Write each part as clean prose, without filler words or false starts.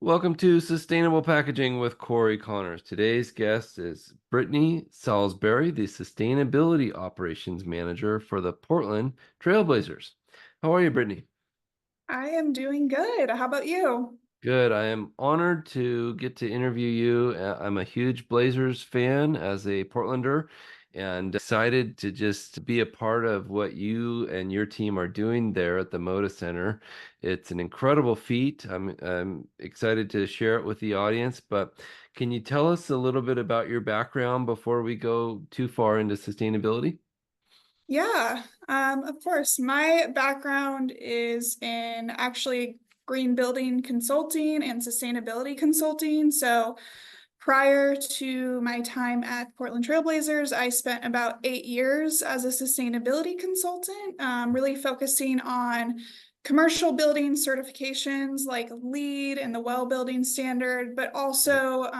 Welcome to Sustainable Packaging with Cory Connors. Today's guest is Brittany Saulsbury, the Sustainability Operations Manager for the Portland Trailblazers. How are you, Brittany? I am doing good. How about you? Good. I am honored to get to interview you. I'm a huge Blazers fan as a Portlander and excited to just be a part of what you and your team are doing there at the Moda Center. It's an incredible feat. I'm excited to share it with the audience, but can you tell us a little bit about your background before we go too far into sustainability? Yeah, of course. My background is in actually green building consulting and sustainability consulting. So prior to my time at Portland Trailblazers, I spent about 8 years as a sustainability consultant, really focusing on commercial building certifications like LEED and the well building standard, but also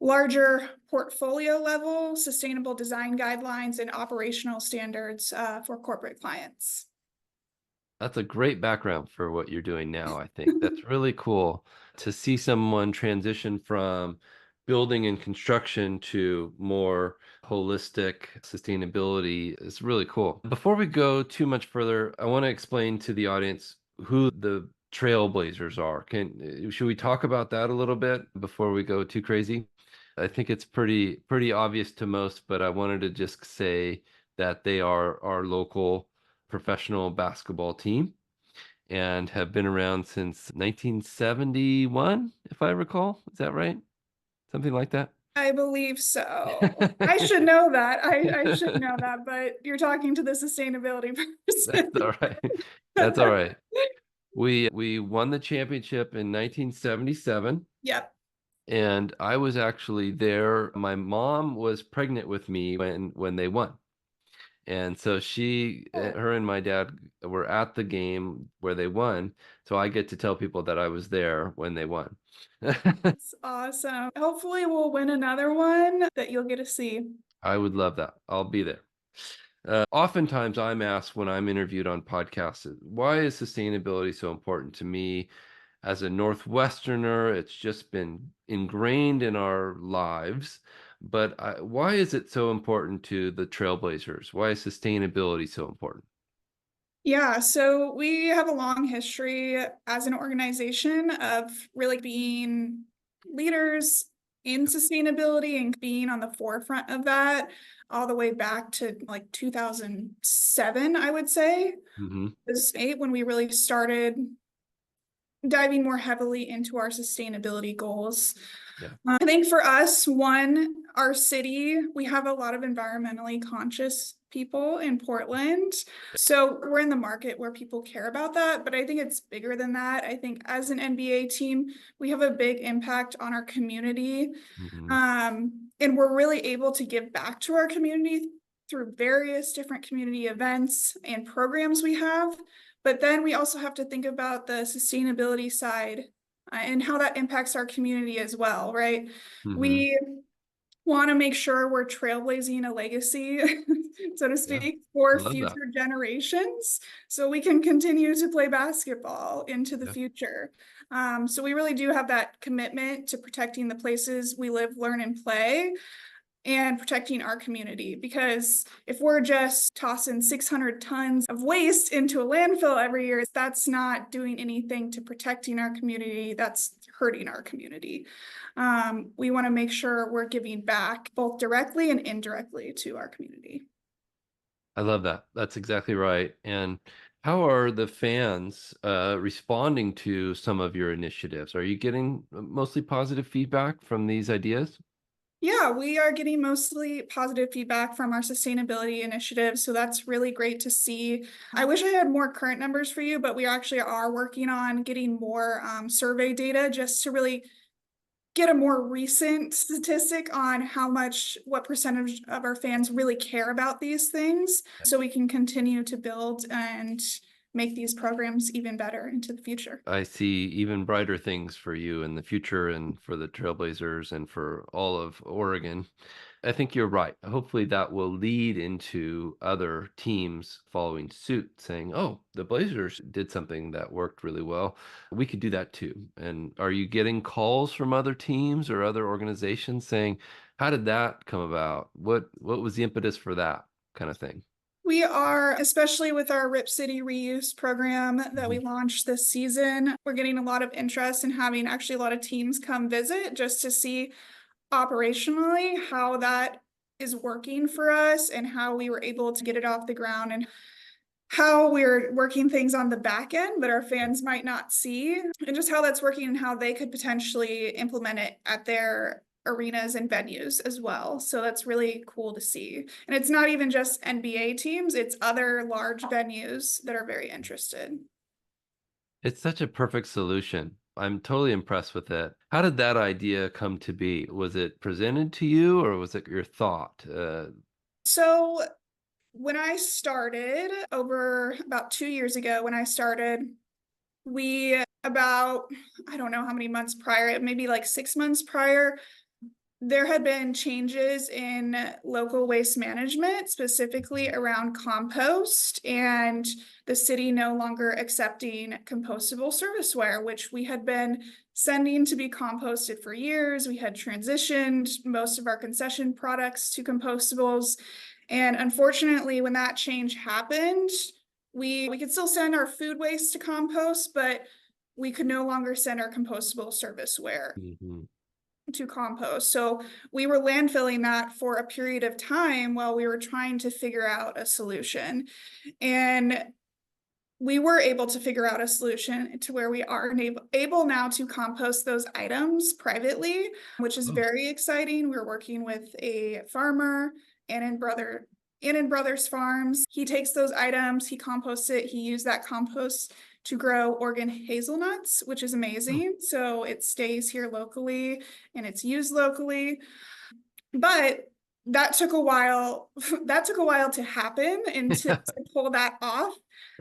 larger portfolio level sustainable design guidelines and operational standards for corporate clients. That's a great background for what you're doing now, I think. That's really cool to see someone transition from building and construction to more holistic sustainability. It's really cool. Before we go too much further, I want to explain to the audience who the trailblazers are. Should we talk about that a little bit before we go too crazy? I think it's pretty obvious to most, but I wanted to just say that they are our local professional basketball team and have been around since 1971, if I recall. Is that right? Something like that? I believe so. I should know that. I should know that, but you're talking to the sustainability That's person. all right. That's all right. We won the championship in 1977, Yep. and I was actually there. My mom was pregnant with me when they won. And so her and my dad were at the game where they won. So I get to tell people that I was there when they won. It's awesome. Hopefully we'll win another one that you'll get to see. I would love that. I'll be there. Oftentimes I'm asked when I'm interviewed on podcasts, why is sustainability so important to me? As a Northwesterner, it's just been ingrained in our lives. But why is it so important to the Trailblazers? Why is sustainability so important? Yeah, so we have a long history as an organization of really being leaders in sustainability and being on the forefront of that all the way back to like 2007, I would say. It Hmm. was eight when we really started diving more heavily into our sustainability goals. Yeah. I think for us, one, our city, we have a lot of environmentally conscious people in Portland. So we're in the market where people care about that. But I think it's bigger than that. I think as an NBA team, we have a big impact on our community. Hmm. And we're really able to give back to our community through various different community events and programs we have. But then we also have to think about the sustainability side and how that impacts our community as well, right? Hmm. We want to make sure we're trailblazing a legacy, so to Yeah. speak, I for love that. future generations so we can continue to play basketball into the Yeah. future. So we really do have that commitment to protecting the places we live, learn, and play and protecting our community. Because if we're just tossing 600 tons of waste into a landfill every year, that's not doing anything to protecting our community. That's hurting our community. We want to make sure we're giving back both directly and indirectly to our community. I love that. That's exactly right. And how are the fans responding to some of your initiatives? Are you getting mostly positive feedback from these ideas? Yeah, we are getting mostly positive feedback from our sustainability initiatives. So that's really great to see. I wish I had more current numbers for you, but we actually are working on getting more survey data just to really get a more recent statistic on what percentage of our fans really care about these things so we can continue to build and make these programs even better into the future. I see even brighter things for you in the future and for the Trailblazers and for all of Oregon. I think you're right. Hopefully, that will lead into other teams following suit, saying, "Oh, the Blazers did something that worked really well. We could do that too." And are you getting calls from other teams or other organizations saying, "How did that come about? What was the impetus for that?" kind of thing? We are, especially with our Rip City reuse program that we Mhm. launched this season, we're getting a lot of interest in having actually a lot of teams come visit just to see operationally how that is working for us and how we were able to get it off the ground and how we're working things on the back end that our fans might not see, and just how that's working and how they could potentially implement it at their arenas and venues as well. So that's really cool to see. And it's not even just NBA teams, it's other large venues that are very interested. It's such a perfect solution. I'm totally impressed with it. How did that idea come to be? Was it presented to you or was it your thought? So when I started over about 2 years ago, when I started, we about, I don't know how many months prior, maybe like 6 months prior, there had been changes in local waste management, specifically around compost, and the city no longer accepting compostable serviceware, which we had been sending to be composted for years. We had transitioned most of our concession products to compostables. And unfortunately, when that change happened, we could still send our food waste to compost, but we could no longer send our compostable serviceware Mhm. to compost. So we were landfilling that for a period of time while we were trying to figure out a solution. And we were able to figure out a solution to where we are able now to compost those items privately, which is Oh, very exciting. We're working with a farmer and in Brothers Farms. He takes those items, he composts it, he used that compost to grow Oregon hazelnuts, which is oh, amazing. So it stays here locally and it's used locally. But that took a while. That took a while to happen and to pull that off.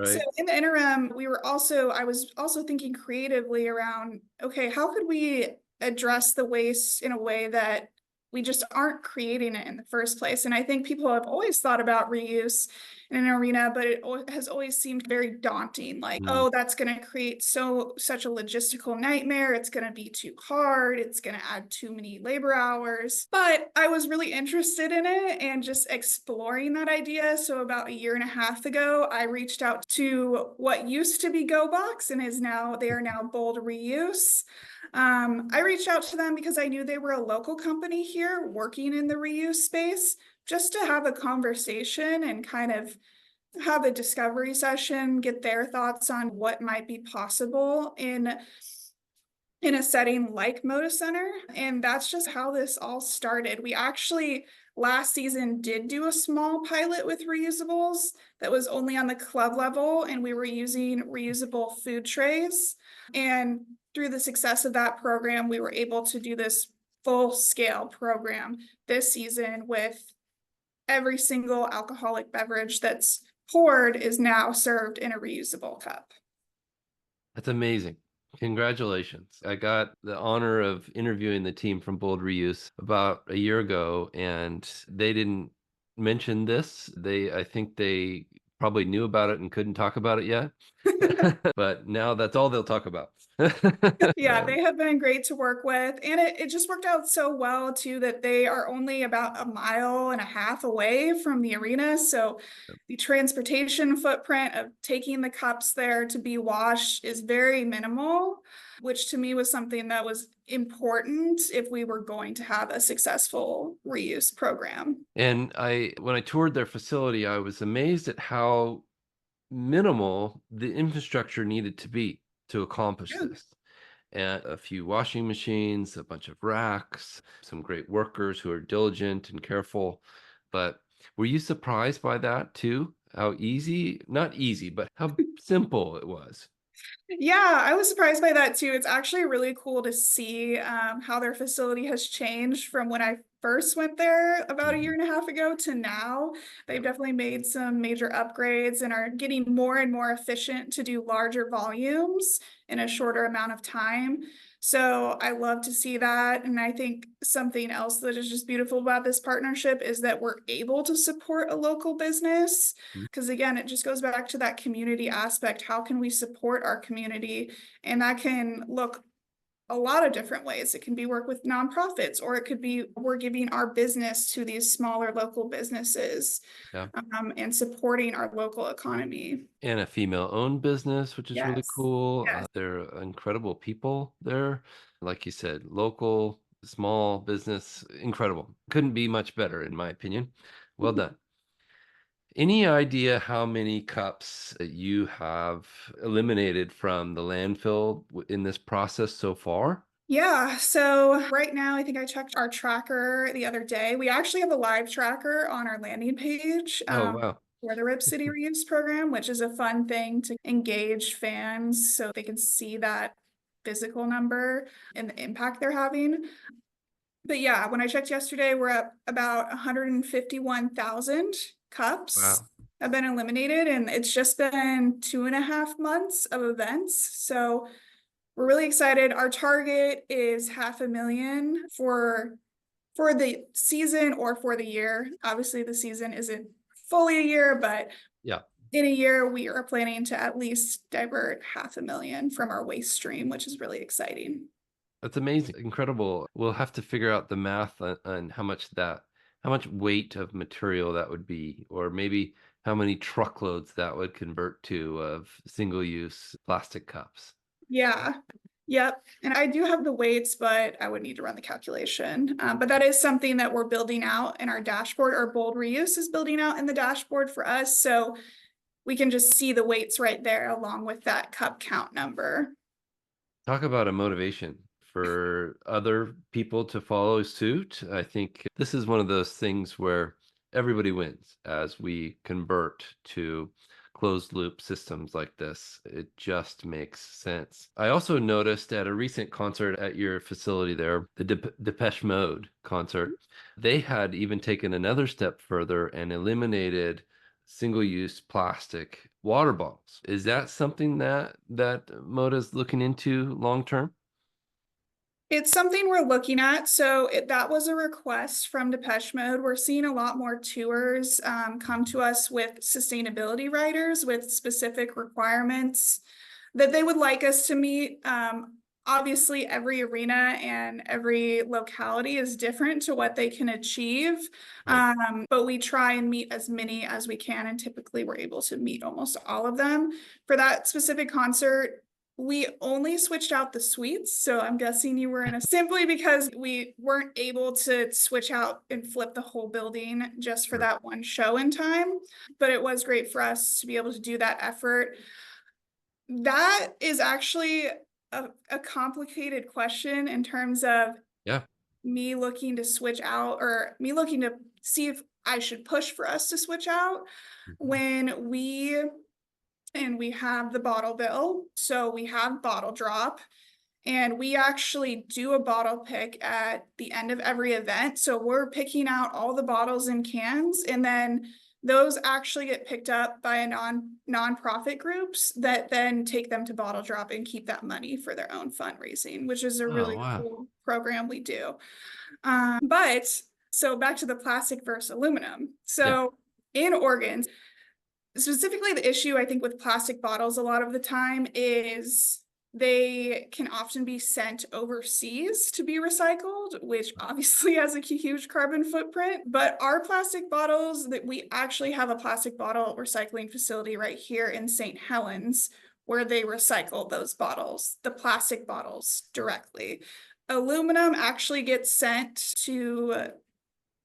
So right. in the interim, I was also thinking creatively around, okay, how could we address the waste in a way that we just aren't creating it in the first place? And I think people have always thought about reuse in an arena, but has always seemed very daunting. Like, Mm. oh, that's going to create such a logistical nightmare. It's going to be too hard. It's going to add too many labor hours. But I was really interested in it and just exploring that idea. So about a year and a half ago, I reached out to what used to be GoBox and they are now Bold Reuse. I reached out to them because I knew they were a local company here working in the reuse space, just to have a conversation and kind of have a discovery session, get their thoughts on what might be possible in a setting like Moda Center. And that's just how this all started. We actually last season did do a small pilot with reusables that was only on the club level, and we were using reusable food trays. And through the success of that program, we were able to do this full scale program this season with every single alcoholic beverage that's poured is now served in a reusable cup. That's amazing. Congratulations. I got the honor of interviewing the team from Bold Reuse about a year ago, and they didn't mention this. I think they probably knew about it and couldn't talk about it yet. But now that's all they'll talk about. Yeah, they have been great to work with. And it just worked out so well, too, that they are only about a mile and a half away from the arena. So the transportation footprint of taking the cups there to be washed is very minimal, which to me was something that was important if we were going to have a successful reuse program. And when I toured their facility, I was amazed at how minimal the infrastructure needed to be to accomplish Yeah. this. And a few washing machines, a bunch of racks, some great workers who are diligent and careful. But were you surprised by that too? How easy, not easy, but how simple it was. Yeah, I was surprised by that too. It's actually really cool to see how their facility has changed from when I first went there about a year Mhm. and a half ago to now. They've Yep. definitely made some major upgrades and are getting more and more efficient to do larger volumes in a shorter amount of time. So I love to see that. And I think something else that is just beautiful about this partnership is that we're able to support a local business. Mm. Because again, it just goes back to that community aspect. How can we support our community? And that can look a lot of different ways. It can be work with nonprofits, or it could be we're giving our business to these smaller local businesses, Yeah. and supporting our local economy. And a female-owned business, which is really Yes. cool. Yes. They're incredible people there. Like you said, local, small business, incredible. Couldn't be much better, in my opinion. Well done. Any idea how many cups that you have eliminated from the landfill in this process so far? Yeah, so right now, I think I checked our tracker the other day. We actually have a live tracker on our landing page, Oh, wow. for the Rip City Reuse program, which is a fun thing to engage fans so they can see that physical number and the impact they're having. But yeah, when I checked yesterday, we're at about 151,000 cups Wow. have been eliminated, and it's just been 2.5 months of events. So we're really excited. Our target is 500,000 for the season or for the year. Obviously, the season isn't fully a year, but Yeah. in a year, we are planning to at least divert 500,000 from our waste stream, which is really exciting. That's amazing. Incredible. We'll have to figure out the math on how much weight of material that would be, or maybe how many truckloads that would convert to of single-use plastic cups. Yeah. Yep. And I do have the weights, but I would need to run the calculation. But that is something that we're building out in our dashboard. Our bold reuse is building out in the dashboard for us. So we can just see the weights right there along with that cup count number. Talk about a motivation for other people to follow suit. I think this is one of those things where everybody wins as we convert to closed loop systems like this. It just makes sense. I also noticed at a recent concert at your facility there, the Depeche Mode concert, they had even taken another step further and eliminated single-use plastic water bottles. Is that something that Moda's looking into long term? It's something we're looking at. So that was a request from Depeche Mode. We're seeing a lot more tours come to us with sustainability writers with specific requirements that they would like us to meet. Obviously, every arena and every locality is different to what they can achieve, Right. but we try and meet as many as we can, and typically we're able to meet almost all of them. For that specific concert, we only switched out the suites, so I'm guessing you were in a simply because we weren't able to switch out and flip the whole building just for Sure. that one show in time. But it was great for us to be able to do that effort. That is actually a complicated question in terms of Yeah. me looking to switch out or me looking to see if I should push for us to switch out Mhm. when we have the bottle bill. So we have bottle drop, and we actually do a bottle pick at the end of every event. So we're picking out all the bottles and cans, and then those actually get picked up by a nonprofit groups that then take them to bottle drop and keep that money for their own fundraising, which is a Oh, really wow. cool program we do. But so back to the plastic versus aluminum. Yeah. So in Oregon, specifically the issue I think with plastic bottles a lot of the time is they can often be sent overseas to be recycled, which obviously has a huge carbon footprint. But our plastic bottles, that we actually have a plastic bottle recycling facility right here in St. Helens where they recycle those bottles, the plastic bottles directly. Aluminum actually gets sent to,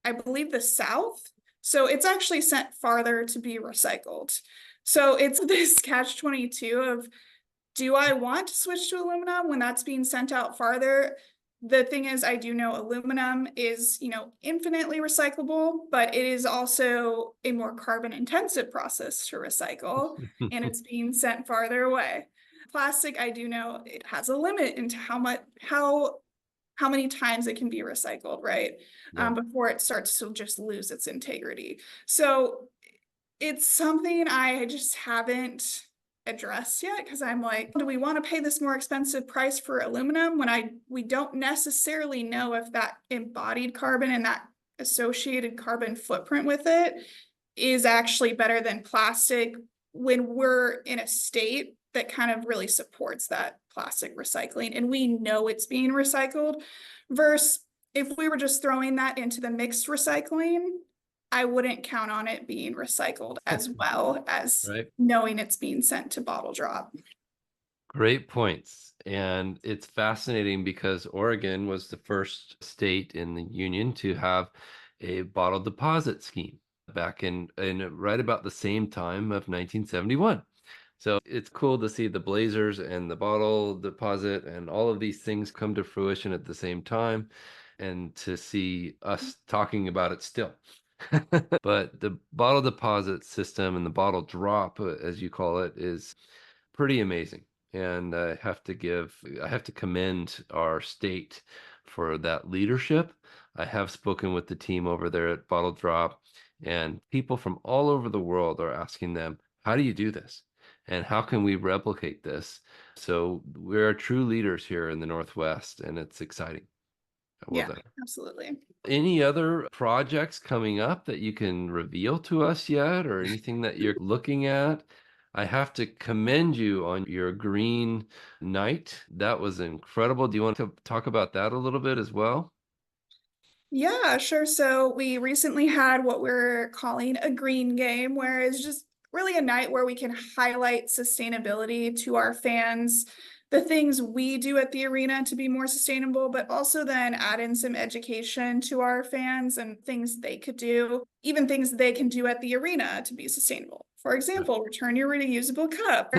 I believe, the South. So it's actually sent farther to be recycled. So it's this catch 22 of, do I want to switch to aluminum when that's being sent out farther? The thing is, I do know aluminum is, infinitely recyclable, but it is also a more carbon intensive process to recycle, and it's being sent farther away. Plastic, I do know it has a limit into how many times it can be recycled, right? Yeah. Before it starts to just lose its integrity. So it's something I just haven't addressed yet because I'm like, do we want to pay this more expensive price for aluminum when we don't necessarily know if that embodied carbon and that associated carbon footprint with it is actually better than plastic when we're in a state that kind of really supports that plastic recycling and we know it's being recycled versus if we were just throwing that into the mixed recycling, I wouldn't count on it being recycled as well as Right. knowing it's being sent to bottle drop. Great points. And it's fascinating because Oregon was the first state in the union to have a bottle deposit scheme back in right about the same time of 1971. So it's cool to see the Blazers and the bottle deposit and all of these things come to fruition at the same time and to see us talking about it still. But the bottle deposit system and the bottle drop, as you call it, is pretty amazing. And I have to commend our state for that leadership. I have spoken with the team over there at Bottle Drop, and people from all over the world are asking them, how do you do this? And how can we replicate this? So we're true leaders here in the Northwest, and it's exciting. Well Yeah, done. absolutely. Any other projects coming up that you can reveal to us yet, or anything that you're looking at? I have to commend you on your green night. That was incredible. Do you want to talk about that a little bit as well? Yeah, sure. So we recently had what we're calling a green game, where it's just really a night where we can highlight sustainability to our fans, the things we do at the arena to be more sustainable, but also then add in some education to our fans and things they could do, even things they can do at the arena to be sustainable. For example, return your reusable cup.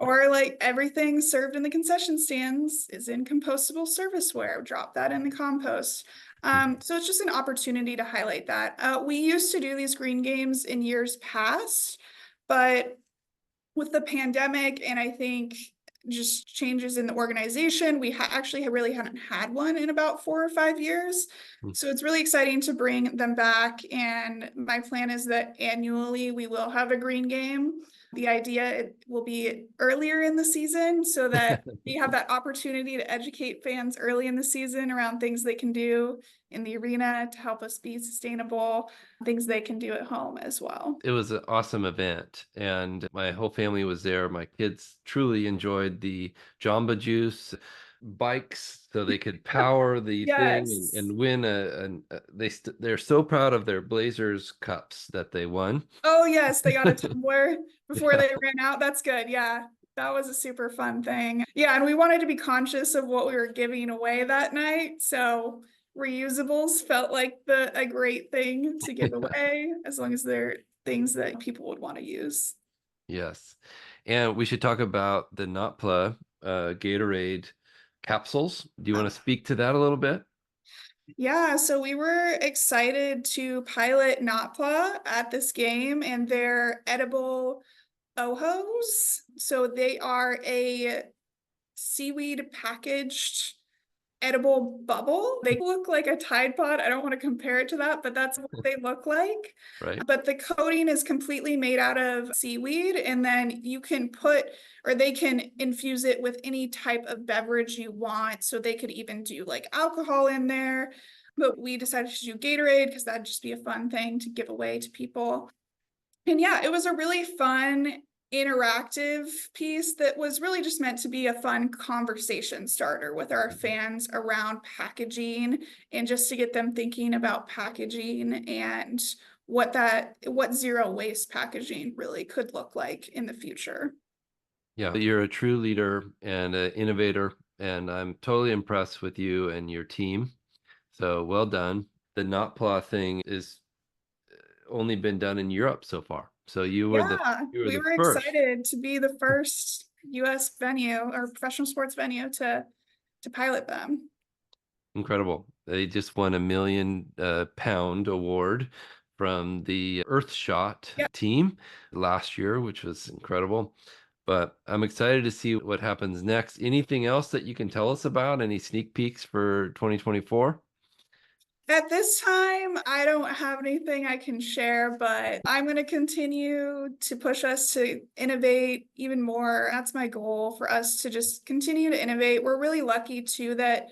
Or like everything served in the concession stands is in compostable serviceware. Drop that in the compost. So it's just an opportunity to highlight that. We used to do these green games in years past, but with the pandemic and I think just changes in the organization, we actually really haven't had one in about 4 or 5 years. So it's really exciting to bring them back. And my plan is that annually we will have a green game. The idea it will be earlier in the season so that we have that opportunity to educate fans early in the season around things they can do in the arena to help us be sustainable, things they can do at home as well. It was an awesome event, and my whole family was there. My kids truly enjoyed the Jamba Juice bikes so they could power the thing Yes. and win they're so proud of their Blazers cups that they won. Oh, yes, they got a tumbler before Yeah. they ran out. That's good. Yeah, that was a super fun thing. Yeah, and we wanted to be conscious of what we were giving away that night. So reusables felt like a great thing to give away as long as they're things that people would want to use. Yes. And we should talk about the NOTPLA Gatorade capsules. Do you want to speak to that a little bit? Yeah, so we were excited to pilot NOTPLA at this game and their edible Ojos. So they are a seaweed packaged edible bubble. They look like a Tide Pod. I don't want to compare it to that, but that's what they look like. Right. But the coating is completely made out of seaweed, and then you can put or they can infuse it with any type of beverage you want. So they could even do like alcohol in there. But we decided to do Gatorade because that'd just be a fun thing to give away to people. And yeah, it was a really fun, interactive piece that was really just meant to be a fun conversation starter with our Mhm. fans around packaging and just to get them thinking about packaging and what zero waste packaging really could look like in the future. Yeah, you're a true leader and an innovator, and I'm totally impressed with you and your team. So well done. The NOTPLA thing is only been done in Europe so far. So Yeah, you were we the were first. excited to be the first US venue or professional sports venue to pilot them. Incredible. They just won £1 million award from the Earthshot Yep. team last year, which was incredible. But I'm excited to see what happens next. Anything else that you can tell us about? Any sneak peeks for 2024? At this time, I don't have anything I can share, but I'm going to continue to push us to innovate even more. That's my goal, for us to just continue to innovate. We're really lucky too that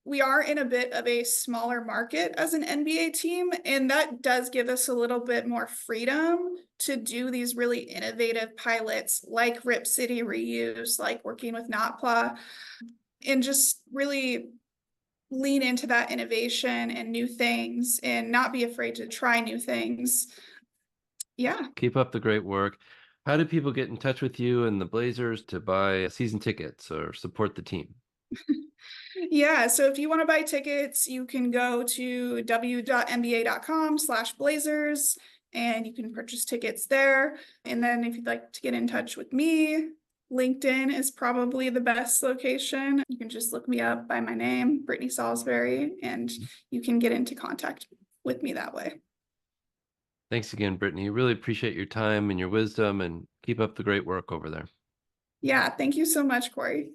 we are in a bit of a smaller market as an NBA team, and that does give us a little bit more freedom to do these really innovative pilots like Rip City Reuse, like working with NotPla, and just really lean into that innovation and new things and not be afraid to try new things. Yeah. Keep up the great work. How do people get in touch with you and the Blazers to buy season tickets or support the team? Yeah. So if you want to buy tickets, you can go to w.nba.com/Blazers and you can purchase tickets there. And then if you'd like to get in touch with me, LinkedIn is probably the best location. You can just look me up by my name, Brittany Saulsbury, and you can get into contact with me that way. Thanks again, Brittany. Really appreciate your time and your wisdom, and keep up the great work over there. Yeah. Thank you so much, Cory.